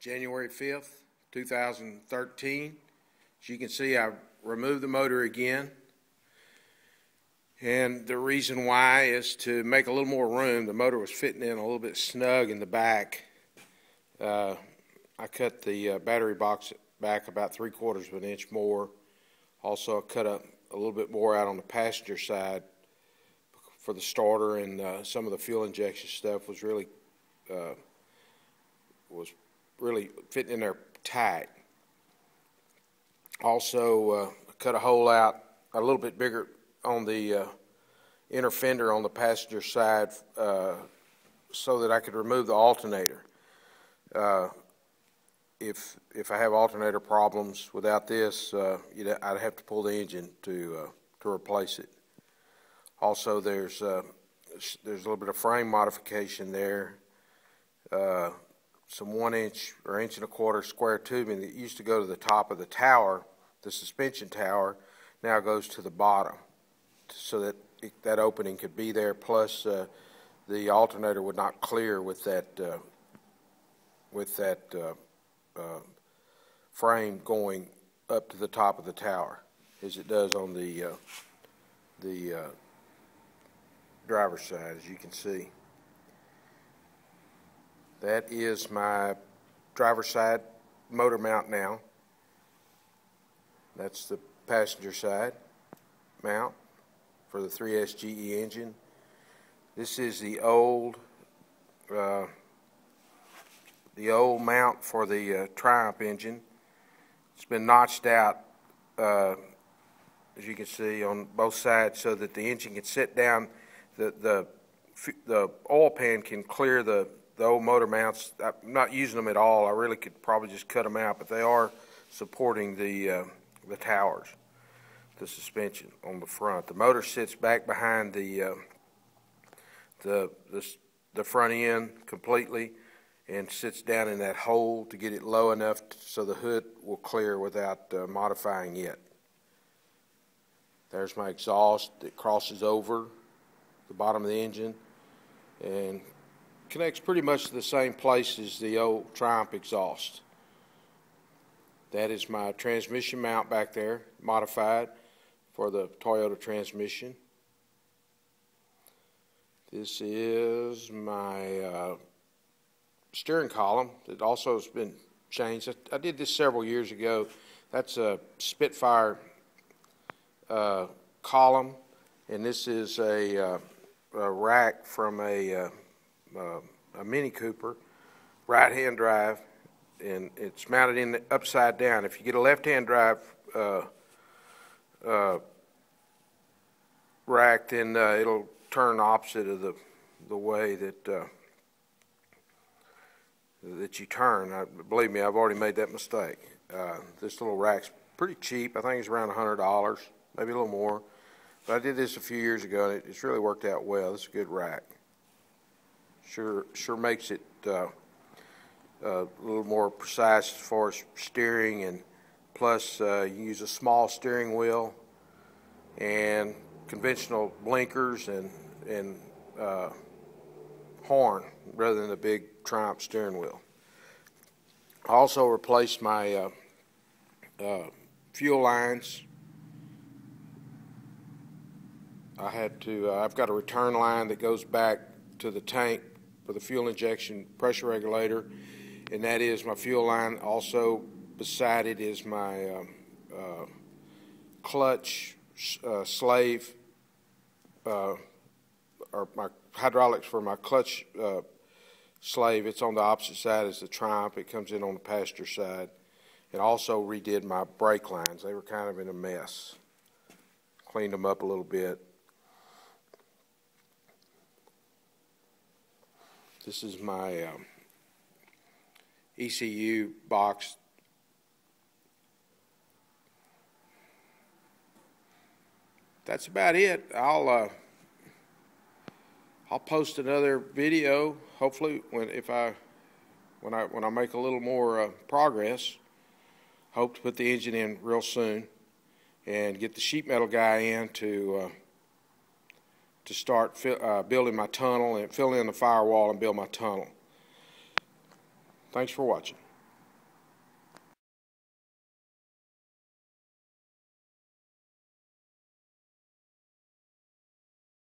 January 5th, 2013. As you can see, I removed the motor again. And the reason why is to make a little more room. The motor was fitting in a little bit snug in the back. I cut the battery box back about 3/4 of an inch more. Also, I cut up a little bit more out on the passenger side for the starter, and some of the fuel injection stuff was really fitting in there tight. Also, I cut a hole out a little bit bigger on the inner fender on the passenger side so that I could remove the alternator. If I have alternator problems without this, I'd have to pull the engine to replace it. Also, there's a little bit of frame modification there. Some 1 inch or 1.25 inch square tubing that used to go to the top of the tower, the suspension tower, now goes to the bottom, so that that opening could be there. Plus, the alternator would not clear with that frame going up to the top of the tower, as it does on the driver's side, as you can see. That is my driver's side motor mount now. That's the passenger side mount for the 3S GE engine. This is the old mount for the Triumph engine. It's been notched out, as you can see, on both sides, so that the engine can sit down. The oil pan can clear the old motor mounts. I'm not using them at all. I really could probably just cut them out, but they are supporting the towers, the suspension on the front. The motor sits back behind the front end completely, and sits down in that hole to get it low enough so the hood will clear without modifying it. There's my exhaust that crosses over the bottom of the engine and connects pretty much to the same place as the old Triumph exhaust. That is my transmission mount back there, modified for the Toyota transmission. This is my steering column that also has been changed. I did this several years ago. That's a Spitfire column, and this is a rack from a Mini Cooper, right-hand drive, and it's mounted in the upside down. If you get a left-hand drive rack, then it'll turn opposite of the way that you turn. Believe me, I've already made that mistake. This little rack's pretty cheap. I think it's around $100, maybe a little more. But I did this a few years ago, and it's really worked out well. It's a good rack. Sure makes it a little more precise as far as steering, and plus you use a small steering wheel and conventional blinkers and horn rather than the big Triumph steering wheel. I also replaced my fuel lines. I've got a return line that goes back to the tank for the fuel injection pressure regulator, and that is my fuel line. Also beside it is my clutch slave, or my hydraulics for my clutch slave. It's on the opposite side as the Triumph. It comes in on the passenger side. And also redid my brake lines. They were kind of in a mess. Cleaned them up a little bit. This is my ECU box. That's about it. I'll post another video, hopefully when I make a little more progress. Hope to put the engine in real soon and get the sheet metal guy in to start building my tunnel and fill in the firewall and build my tunnel. Thanks for watching.